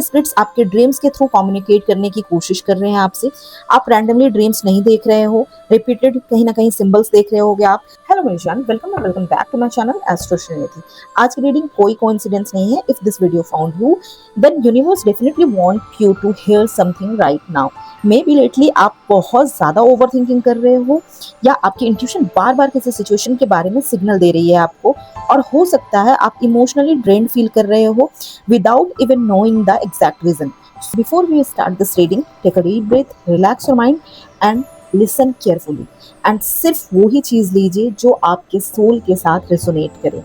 Spirits आपके dreams के through communicate करने की कोशिश कर रहे हैं आपसे। आप रैंडमली ड्रीम्स नहीं देख रहे हो, रिपीटेड कहीं ना कहीं सिंबल्स देख रहे होगे आप। हेलो मेरी जान, welcome and welcome back to my channel Astro Srinidhi. आज की रीडिंग कोई कोइंसिडेंस नहीं है। If this video found you, then universe definitely want you to hear something right now. Maybe lately आप बहुत ज्यादा ओवर थिंकिंग कर रहे हो, या आपकी इंट्यूशन बार बार किसी सिचुएशन के बारे में सिग्नल दे रही है आपको, और हो सकता है आप इमोशनली ड्रेन्ड फील कर रहे हो without even knowing the exact reason. So before we start this reading, take a deep breath, relax your mind and listen carefully. And सिर्फ वो ही चीज़ लीजिए जो आपके सोल के साथ रेसोनेट करे,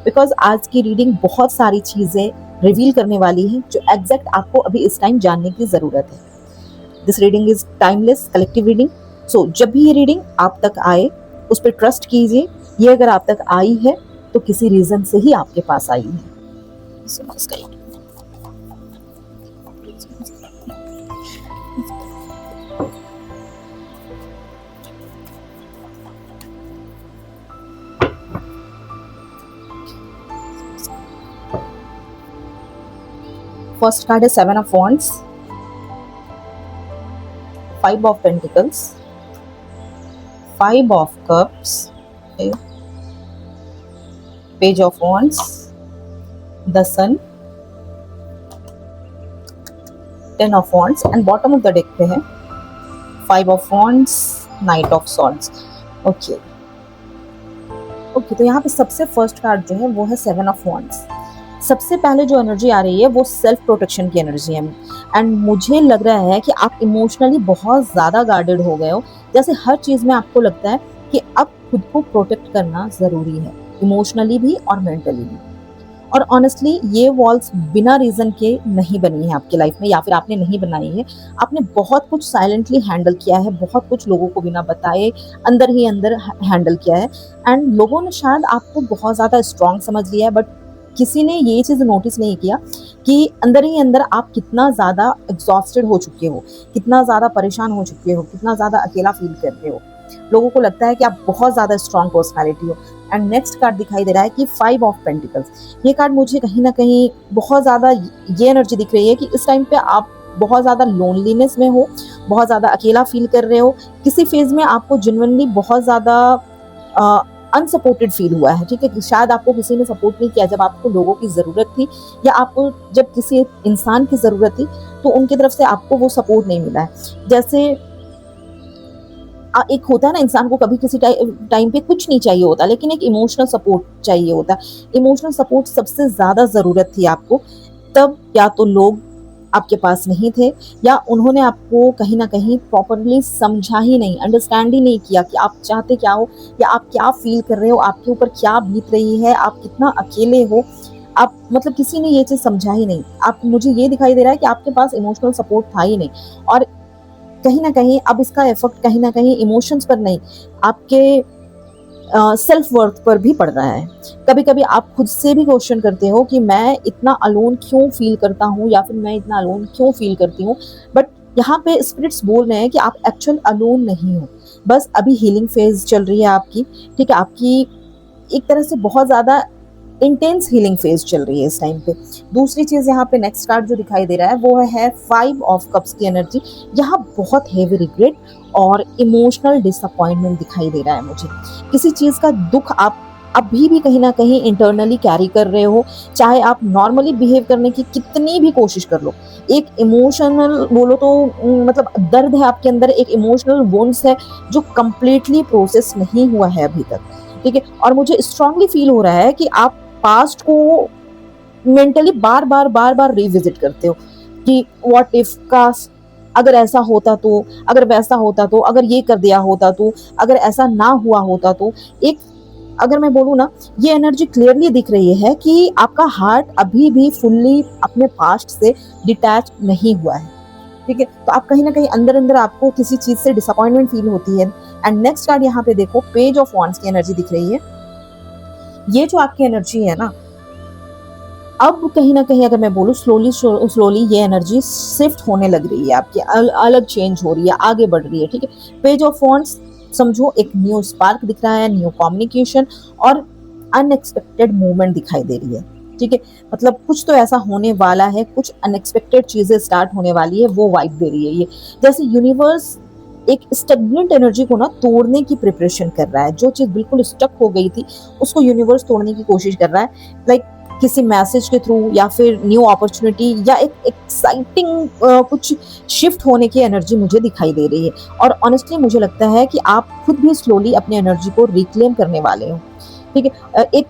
बिकॉज आज की रीडिंग बहुत सारी चीज़ें रिवील करने वाली है जो एग्जैक्ट आपको अभी इस टाइम जानने की ज़रूरत है। This reading is timeless collective reading. So जब भी ये रीडिंग आप तक आए उस पर ट्रस्ट कीजिए। ये अगर आप तक आई है तो किसी रीज़न से ही आपके पास आई है। First card is Seven of Wands, Five of Pentacles, Five of Cups, okay. Page of Wands, the Sun, Ten of Wands, and bottom of the deck पे है Five of Wands, Knight of Swords. Okay तो यहाँ पे सबसे first card जो है वो है सेवन ऑफ वॉन्ड्स। सबसे पहले जो एनर्जी आ रही है वो सेल्फ प्रोटेक्शन की एनर्जी है, एंड मुझे लग रहा है कि आप इमोशनली बहुत ज़्यादा गार्डेड हो गए हो। जैसे हर चीज़ में आपको लगता है कि अब खुद को प्रोटेक्ट करना ज़रूरी है, इमोशनली भी और मेंटली भी। और ऑनेस्टली ये वॉल्स बिना रीज़न के नहीं बनी है आपकी लाइफ में, या फिर आपने नहीं बनाई है। आपने बहुत कुछ साइलेंटली हैंडल किया है, बहुत कुछ लोगों को बिना बताए अंदर ही अंदर हैंडल किया है, एंड लोगों ने शायद आपको बहुत ज़्यादा स्ट्रॉन्ग समझ लिया है, बट किसी ने ये चीज़ नोटिस नहीं किया कि अंदर ही अंदर आप कितना ज़्यादा एग्जॉस्टेड हो चुके हो, कितना ज़्यादा परेशान हो चुके हो, कितना ज़्यादा अकेला फील कर रहे हो। लोगों को लगता है कि आप बहुत ज़्यादा स्ट्रॉन्ग पर्सनैलिटी हो। एंड नेक्स्ट कार्ड दिखाई दे रहा है कि फाइव ऑफ पेंटिकल्स। ये कार्ड मुझे कहीं ना कहीं बहुत ज़्यादा ये एनर्जी दिख रही है कि इस टाइम पे आप बहुत ज़्यादा लोनलीनेस में हो, बहुत ज़्यादा अकेला फील कर रहे हो। किसी फेज में आपको जेन्युइनली बहुत ज़्यादा अनसपोर्टेड फील हुआ है, ठीक है। शायद आपको किसी ने सपोर्ट नहीं किया जब आपको लोगों की ज़रूरत थी, या आपको जब किसी इंसान की ज़रूरत थी तो उनकी तरफ से आपको वो सपोर्ट नहीं मिला है। जैसे एक होता है ना, इंसान को कभी किसी टाइम पे कुछ नहीं चाहिए होता, लेकिन एक इमोशनल सपोर्ट चाहिए होता है। इमोशनल सपोर्ट सबसे ज़्यादा ज़रूरत थी आपको, तब या तो लोग आपके पास नहीं थे, या उन्होंने आपको कहीं ना कहीं प्रॉपरली समझा ही नहीं, अंडरस्टैंड ही नहीं किया कि आप चाहते क्या हो, या आप क्या फील कर रहे हो, आपके ऊपर क्या बीत रही है, आप कितना अकेले हो। आप मतलब किसी ने ये चीज़ समझा ही नहीं। आप मुझे ये दिखाई दे रहा है कि आपके पास इमोशनल सपोर्ट था ही नहीं, और कहीं ना कहीं अब इसका इफेक्ट कहीं ना कहीं इमोशंस पर नहीं, आपके सेल्फ वर्थ पर भी पड़ रहा है। कभी कभी आप खुद से भी क्वेश्चन करते हो कि मैं इतना अलोन क्यों फील करता हूँ, या फिर मैं इतना अलोन क्यों फील करती हूँ। बट यहाँ पे स्पिरिट्स बोल रहे हैं कि आप एक्चुअल अलोन नहीं हो, बस अभी हीलिंग फेज चल रही है आपकी, ठीक है। आपकी एक तरह से बहुत ज़्यादा इंटेंस हीलिंग फेज चल रही है इस टाइम पे। दूसरी चीज़ यहाँ पे नेक्स्ट कार्ड जो दिखाई दे रहा है वो है फाइव ऑफ कप्स की एनर्जी। यहाँ बहुत हेवी रिग्रेट और इमोशनल डिसअपॉइंटमेंट दिखाई दे रहा है मुझे। किसी चीज़ का दुख आप अभी भी कहीं ना कहीं इंटरनली कैरी कर रहे हो, चाहे आप नॉर्मली बिहेव करने की कितनी भी कोशिश कर लो। एक इमोशनल बोलो तो मतलब दर्द है आपके अंदर, एक इमोशनल वुंड्स है जो कंप्लीटली प्रोसेस नहीं हुआ है अभी तक, ठीक है। और मुझे स्ट्रांगली फील हो रहा है कि आप पास्ट को मेंटली बार बार रिविजिट करते हो कि व्हाट इफ का, अगर ऐसा होता तो, अगर वैसा होता तो, अगर ये कर दिया होता तो, अगर ऐसा ना हुआ होता तो। एक अगर मैं बोलूँ ना, ये एनर्जी क्लियरली दिख रही है कि आपका हार्ट अभी भी फुल्ली अपने पास्ट से डिटैच नहीं हुआ है, ठीक है। तो आप कहीं ना कहीं अंदर अंदर आपको किसी चीज से डिसअपॉइंटमेंट फील होती है। एंड नेक्स्ट कार्ड यहाँ पे देखो, पेज ऑफ वॉन्ड्स की एनर्जी दिख रही है। ये जो आपकी एनर्जी है ना, अब कहीं ना कहीं अगर मैं बोलूँ स्लोली ये एनर्जी शिफ्ट होने लग रही है आपकी, अलग चेंज हो रही है, आगे बढ़ रही है, ठीक है। पेज ऑफ वॉन्ड्स समझो एक न्यू स्पार्क दिख रहा है, न्यू कम्युनिकेशन और अनएक्सपेक्टेड मूवमेंट दिखाई दे रही है, ठीक है? मतलब कुछ तो ऐसा होने वाला है, कुछ अनएक्सपेक्टेड चीज़ें स्टार्ट होने वाली है, वो वाइब दे रही है ये। जैसे यूनिवर्स एक स्टेगनेंट एनर्जी को ना तोड़ने की प्रिपरेशन कर रहा है। जो चीज़ बिल्कुल स्टक हो गई थी, उसको यूनिवर्स तोड़ने की कोशिश कर रहा है। लाइक किसी मैसेज के थ्रू या फिर न्यू अपॉर्चुनिटी या एक एक्साइटिंग कुछ शिफ्ट होने की एनर्जी मुझे दिखाई दे रही है। और ऑनेस्टली मुझे लगता है कि आप खुद भी स्लोली अपनी एनर्जी को रिक्लेम करने वाले हो, ठीक है? एक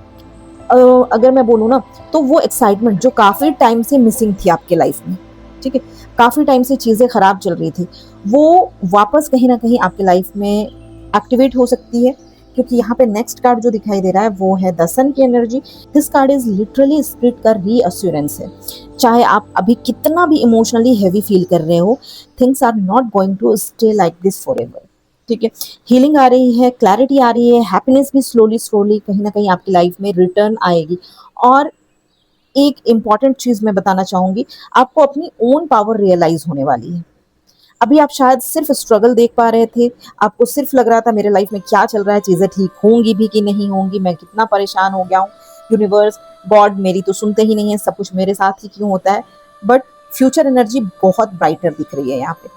अ, अगर मैं बोलूँ ना, तो वो एक्साइटमेंट जो काफ़ी टाइम से मिसिंग थी आपके लाइफ में, ठीक है? काफ़ी टाइम से चीज़ें खराब चल रही थी, वो वापस कहीं न कहीं आपकी लाइफ में एक्टिवेट हो सकती है, क्योंकि यहाँ पे नेक्स्ट कार्ड जो दिखाई दे रहा है वो है द सन की energy. This card is literally spirit का रीअश्योरेंस है। चाहे आप अभी कितना भी इमोशनली हेवी फील कर रहे हो, things are not going to stay like this forever, ठीक है? हीलिंग आ रही है, क्लैरिटी आ रही है, हैप्पीनेस भी स्लोली स्लोली कहीं ना कहीं आपकी लाइफ में रिटर्न आएगी। और एक इम्पॉर्टेंट चीज मैं बताना चाहूंगी, आपको अपनी ओन पावर रियलाइज होने वाली है। अभी आप शायद सिर्फ स्ट्रगल देख पा रहे थे, आपको सिर्फ लग रहा था मेरे लाइफ में क्या चल रहा है, चीजें ठीक होंगी भी कि नहीं होंगी, मैं कितना परेशान हो गया हूँ, यूनिवर्स, गॉड मेरी तो सुनते ही नहीं है, सब कुछ मेरे साथ ही क्यों होता है। बट फ्यूचर एनर्जी बहुत ब्राइटर दिख रही है यहाँ पे।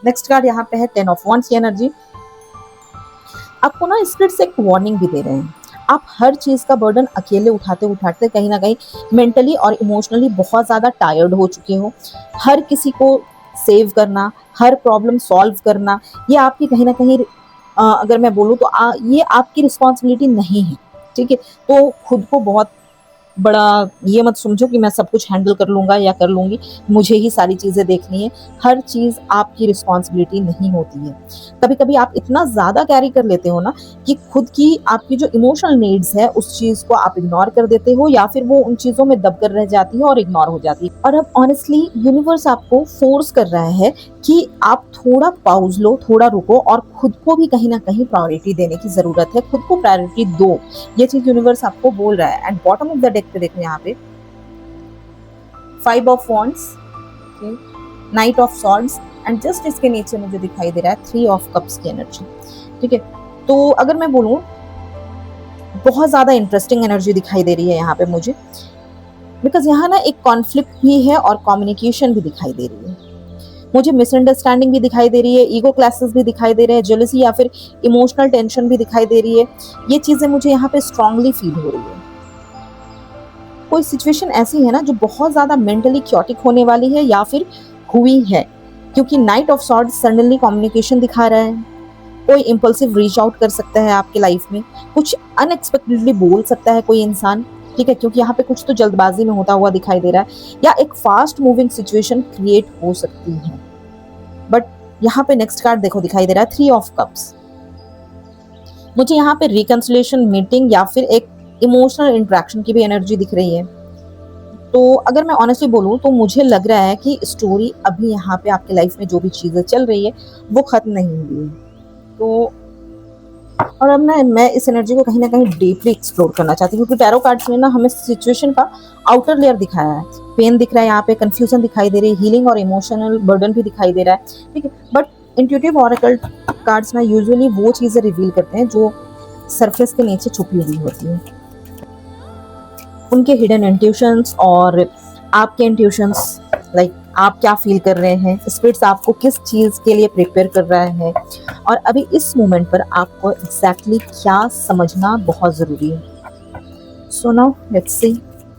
नेक्स्ट कार्ड यहाँ पे है 10 ऑफ wands की एनर्जी। आपको ना स्पिरिट से एक वार्निंग भी दे रहे हैं। आप हर चीज का बर्डन अकेले उठाते उठाते कहीं ना कहीं मेंटली और इमोशनली बहुत ज्यादा टायर्ड हो चुके हो। हर किसी को सेव करना, हर प्रॉब्लम सॉल्व करना, ये आपकी कहीं ना कहीं अगर मैं बोलूँ तो ये आपकी रिस्पॉन्सिबिलिटी नहीं है, ठीक है? तो खुद को बहुत बड़ा ये मत समझो कि मैं सब कुछ हैंडल कर लूँगा या कर लूँगी, मुझे ही सारी चीज़ें देखनी है। हर चीज़ आपकी रिस्पॉन्सिबिलिटी नहीं होती है। कभी-कभी आप इतना ज़्यादा कैरी कर लेते हो ना कि खुद की आपकी जो इमोशनल नीड्स है, उस चीज़ को आप इग्नोर कर देते हो या फिर वो उन चीज़ों में दब कर रह जाती है और इग्नोर हो जाती है। और अब ऑनेस्टली यूनिवर्स आपको फोर्स कर रहा है कि आप थोड़ा पॉज़ लो, थोड़ा रुको और खुद को भी कहीं न कहीं प्रायोरिटी देने की ज़रूरत है। खुद को प्रायोरिटी दो, ये चीज़ यूनिवर्स आपको बोल रहा है। And bottom of the deck पे देखो यहाँ पे 5 of wands, night of swords and just इसके नीचे मुझे दिखाई दे रहा है 3 ऑफ कप्स की एनर्जी, ठीक है? तो अगर मैं बोलूँ, बहुत ज्यादा इंटरेस्टिंग एनर्जी दिखाई दे रही है यहाँ पे मुझे, बिकॉज यहाँ ना एक कॉन्फ्लिक्ट भी है और कम्युनिकेशन भी दिखाई दे रही है। मुझे मिसअंडरस्टैंडिंग भी दिखाई दे रही है, ईगो क्लैशेस भी दिखाई दे रहे हैं, जेलसी या फिर इमोशनल टेंशन भी दिखाई दे रही है। ये चीजें मुझे यहाँ पे स्ट्रांगली फील हो रही है। कोई सिचुएशन ऐसी है ना जो बहुत ज्यादा मेंटली क्योटिक होने वाली है या फिर हुई है, क्योंकि night of swords suddenly communication दिखा रहा है। कोई इम्पल्सिव रीच आउट कर सकता है आपकी लाइफ में, कुछ अनएक्सपेक्टेडली बोल सकता है कोई इंसान, ठीक है? क्योंकि यहाँ पे कुछ तो जल्दबाजी में होता हुआ दिखाई दे रहा है, या एक फास्ट मूविंग सिचुएशन क्रिएट हो सकती है। बट यहाँ पे नेक्स्ट कार्ड देखो दिखाई दे रहा है 3 ऑफ कप्स। मुझे यहाँ पे रिकंसिलिएशन, मीटिंग या फिर एक इमोशनल इंटरेक्शन की भी एनर्जी दिख रही है। तो अगर मैं ऑनेस्टली बोलूँ तो मुझे लग रहा है कि स्टोरी अभी यहाँ पे आपके लाइफ में जो भी चीज़ें चल रही है वो खत्म नहीं हुई है। तो और अब ना मैं इस एनर्जी को कहीं ना कहीं डीपली एक्सप्लोर करना चाहती हूँ, क्योंकि टैरो कार्ड्स ने ना हमें सिचुएशन का आउटर लेयर दिखाया है। पेन दिख रहा है यहाँ पे, कंफ्यूजन दिखाई दे रही है, हीलिंग और इमोशनल बर्डन भी दिखाई दे रहा है, ठीक है? बट इंट्यूटिव ऑरेकल कार्ड्स ना यूजुअली वो चीज़ें रिवील करते हैं जो सरफेस के नीचे छुपी हुई होती हैं। उनके हिडन इंट्यूशंस और आपके इंट्यूशंस, लाइक आप क्या फील कर रहे हैं, स्पिरिट्स आपको किस चीज़ के लिए प्रिपेयर कर रहा है, और अभी इस मोमेंट पर आपको एग्जैक्टली क्या समझना बहुत ज़रूरी है। So now let's see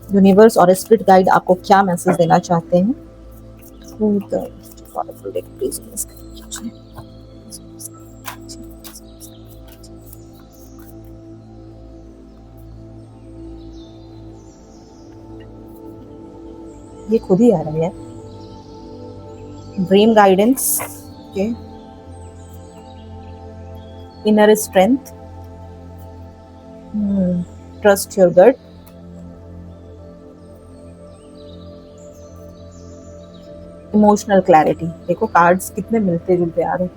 universe और स्पिरिट गाइड आपको क्या मैसेज देना चाहते हैं through the powerful deck. Please ये खुद ही आ रहा है। Dream guidance, okay, inner strength, trust your gut, emotional clarity. देखो कार्ड्स कितने मिलते जुलते आ रहे।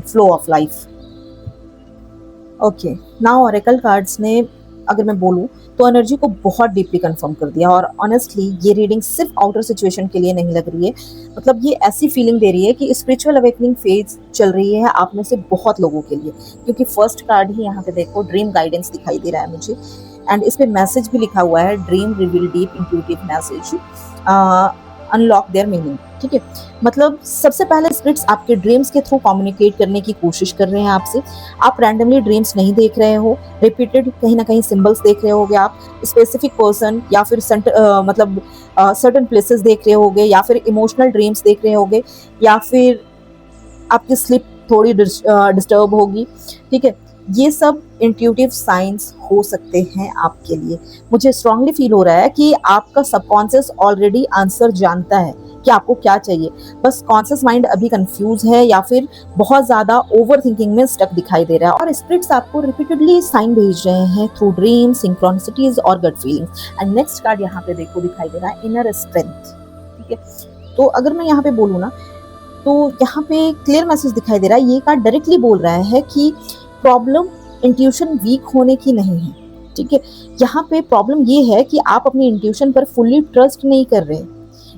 Flow of life. Okay, now oracle cards ने अगर मैं बोलूँ तो एनर्जी को बहुत डीपली कंफर्म कर दिया। और ऑनेस्टली ये रीडिंग सिर्फ आउटर सिचुएशन के लिए नहीं लग रही है, मतलब ये ऐसी फीलिंग दे रही है कि स्पिरिचुअल अवेकनिंग फेज चल रही है आप में से बहुत लोगों के लिए। क्योंकि फर्स्ट कार्ड ही यहाँ पे देखो ड्रीम गाइडेंस दिखाई दे रहा है मुझे। एंड इस पे मैसेज भी लिखा हुआ है, dream reveal deep intuitive message, unlock there meaning. ठीक है, मतलब सबसे पहले स्पिरिट्स आपके ड्रीम्स के थ्रू कम्युनिकेट करने की कोशिश कर रहे हैं आपसे। आप रैंडमली ड्रीम्स नहीं देख रहे हो, रिपीटेड कहीं ना कहीं सिंबल्स देख रहे होगे, आप स्पेसिफिक पर्सन या फिर मतलब सर्टन प्लेसेस देख रहे होगे, या फिर इमोशनल ड्रीम्स देख रहे होगे, या फिर आपकी स्लीप थोड़ी डिस्टर्ब होगी। ठीक है, ये सब इंट्यूटिव साइंस हो सकते हैं आपके लिए। मुझे स्ट्रांगली फील हो रहा है कि आपका सबकॉन्शियस ऑलरेडी आंसर जानता है कि आपको क्या चाहिए, बस कॉन्शियस माइंड अभी कंफ्यूज है या फिर बहुत ज्यादा ओवर थिंकिंग में स्टक दिखाई दे रहा है। और स्पिरिट्स आपको रिपीटेडली साइन भेज रहे हैं थ्रू ड्रीम्स, सिंक्रोनिसिटीज और gut feelings. And next card यहाँ पे देखो दिखाई दे रहा है इनर स्ट्रेंथ। ठीक है, तो अगर मैं यहाँ पे बोलूँ ना, तो यहाँ पे क्लियर मैसेज दिखाई दे रहा है। ये कार्ड डायरेक्टली बोल रहा है कि प्रॉब्लम इंट्यूशन वीक होने की नहीं है। ठीक है, यहाँ पे प्रॉब्लम ये है कि आप अपनी इंट्यूशन पर फुल्ली ट्रस्ट नहीं कर रहे,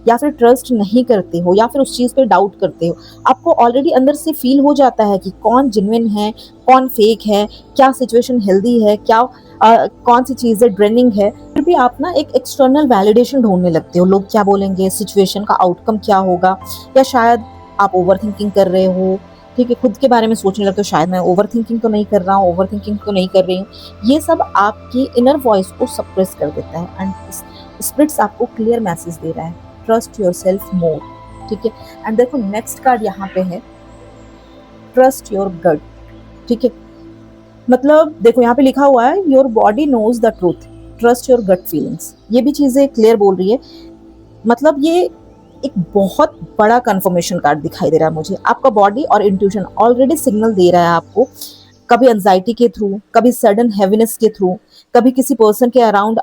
या फिर ट्रस्ट नहीं करते हो, या फिर उस चीज पे डाउट करते हो। आपको ऑलरेडी अंदर से फील हो जाता है कि कौन जेन्युइन है, कौन फेक है, क्या सिचुएशन हेल्दी है, क्या कौन सी चीजें ड्रेनिंग है। फिर भी आप ना एक एक्सटर्नल वैलिडेशन ढूंढने लगते हो, लोग क्या बोलेंगे, सिचुएशन का आउटकम क्या होगा, या शायद आप ओवर थिंकिंग कर रहे हो। ठीक है, खुद के बारे में सोचने लगते हो, शायद मैं ओवर थिंकिंग तो नहीं कर रहा हूँ, ओवर थिंकिंग तो नहीं कर रही हूँ। ये सब आपकी इनर वॉइस को सप्रेस कर देता है। एंड स्पिरिट्स आपको क्लियर मैसेज दे रहा है, ट्रस्ट योर सेल्फ मोर। ठीक है, एंड देखो नेक्स्ट कार्ड यहाँ पे है ट्रस्ट योर गट। ठीक है, मतलब देखो यहाँ पे लिखा हुआ है your body knows the truth, trust your gut feelings. ये भी चीजें क्लियर बोल रही है। मतलब ये एक बहुत बड़ा कंफर्मेशन कार्ड दिखाई दे रहा है मुझे। आपका बॉडी और इंट्यूशन ऑलरेडी सिग्नल दे रहा है आपको, कभी एंजाइटी के थ्रू, कभी सडन हैवीनेस के थ्रू, कभी किसी पर्सन के अराउंड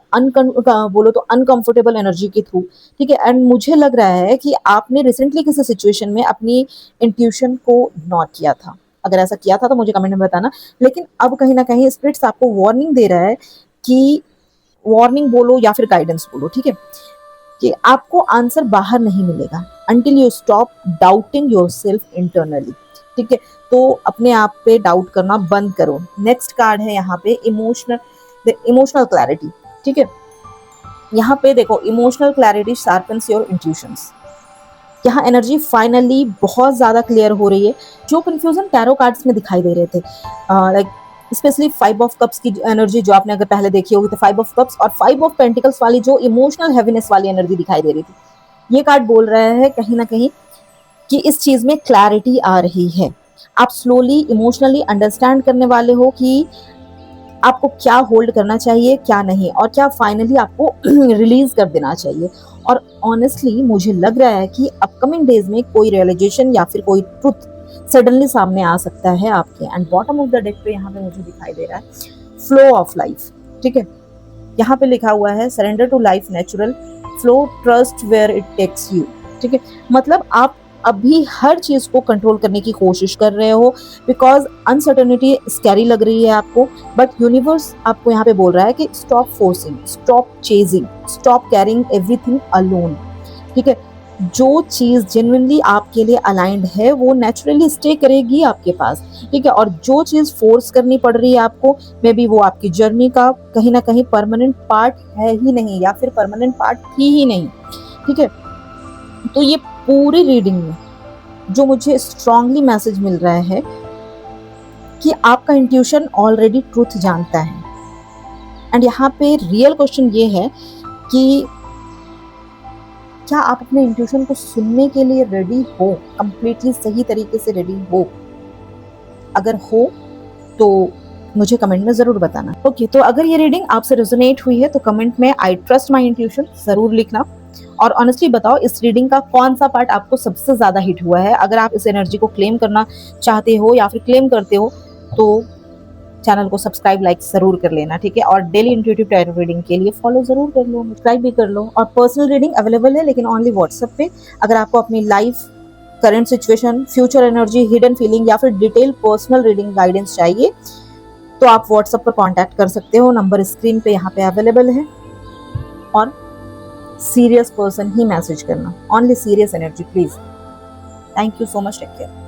बोलो तो अनकंफर्टेबल एनर्जी के थ्रू। ठीक है, एंड मुझे लग रहा है कि आपने रिसेंटली किसी सिचुएशन में अपनी इंट्यूशन को इग्नोर किया था। अगर ऐसा किया था तो मुझे कमेंट में बताना। लेकिन अब कहीं ना कहीं स्पिरिट्स आपको वार्निंग दे रहा है कि, वार्निंग बोलो या फिर गाइडेंस बोलो, ठीक है, कि आपको आंसर बाहर नहीं मिलेगा until you stop doubting yourself internally. ठीक है, तो अपने आप पे डाउट करना बंद करो। नेक्स्ट कार्ड है यहाँ पे इमोशनल क्लैरिटी। ठीक है, यहाँ पे देखो emotional clarity sharpens your intuitions. यहाँ एनर्जी फाइनली बहुत ज्यादा क्लियर हो रही है। जो कंफ्यूजन टैरो कार्ड्स में दिखाई दे रहे थे, लाइक स्पेशली 5 ऑफ कप्स की एनर्जी जो आपने अगर पहले देखी होगी, तो 5 ऑफ कप्स और 5 ऑफ पेंटिकल्स वाली जो इमोशनल हैवीनेस वाली एनर्जी दिखाई दे रही थी, ये कार्ड बोल रहा है कहीं ना कहीं कि इस चीज में क्लैरिटी आ रही है। आप स्लोली इमोशनली अंडरस्टैंड करने वाले हो कि आपको क्या होल्ड करना चाहिए, क्या नहीं, और क्या फाइनली आपको रिलीज कर देना चाहिए। और ऑनेस्टली मुझे लग रहा है कि अपकमिंग डेज में कोई रियलाइजेशन या फिर कोई ट्रुथ सडनली सामने आ सकता है आपके। And bottom of the deck पे यहाँ पे मुझे दिखाई दे रहा है फ्लो ऑफ लाइफ। ठीक है, यहाँ पे लिखा हुआ है surrender to life natural flow, trust where it takes you. ठीक है, मतलब आप अभी हर चीज को कंट्रोल करने की कोशिश कर रहे हो बिकॉज अनसर्टेनिटी स्कैरी लग रही है आपको, बट यूनिवर्स आपको यहाँ पे बोल रहा है कि stop forcing, stop chasing, stop carrying everything alone. ठीक है, जो चीज जेन्युइनली आपके लिए अलाइंड है वो नेचुरली स्टे करेगी आपके पास। ठीक है, और जो चीज फोर्स करनी पड़ रही है आपको, मे बी वो आपकी जर्नी का कहीं ना कहीं परमानेंट पार्ट है ही नहीं, या फिर परमानेंट पार्ट थी ही नहीं। ठीक है, तो ये पूरी रीडिंग में जो मुझे स्ट्रांगली मैसेज मिल रहा है कि आपका इंट्यूशन ऑलरेडी ट्रूथ जानता है। एंड यहाँ पे रियल क्वेश्चन ये है कि क्या आप अपने इंट्यूशन को सुनने के लिए रेडी हो, कंप्लीटली सही तरीके से रेडी हो? अगर हो तो मुझे कमेंट में जरूर बताना। ओके, तो अगर ये रीडिंग आपसे रेजोनेट हुई है तो कमेंट में आई ट्रस्ट माई इंट्यूशन जरूर लिखना। और ऑनेस्टली बताओ इस रीडिंग का कौन सा पार्ट आपको सबसे ज्यादा हिट हुआ है। अगर आप इस एनर्जी को क्लेम करना चाहते हो या फिर क्लेम करते हो तो चैनल को सब्सक्राइब लाइक जरूर कर लेना। ठीक है, और डेली इंट्यूटिव टैरो रीडिंग के लिए फॉलो जरूर कर लो, सब्सक्राइब भी कर लो। और पर्सनल रीडिंग अवेलेबल है लेकिन ओनली व्हाट्सएप पे। अगर आपको अपनी life, current situation, future energy, hidden feeling या फिर डिटेल पर्सनल रीडिंग गाइडेंस चाहिए तो आप व्हाट्सएप पर कॉन्टैक्ट कर सकते हो। नंबर स्क्रीन पे यहाँ पे अवेलेबल है। और सीरियस पर्सन ही मैसेज करना, only serious energy please. Thank you so much, take care.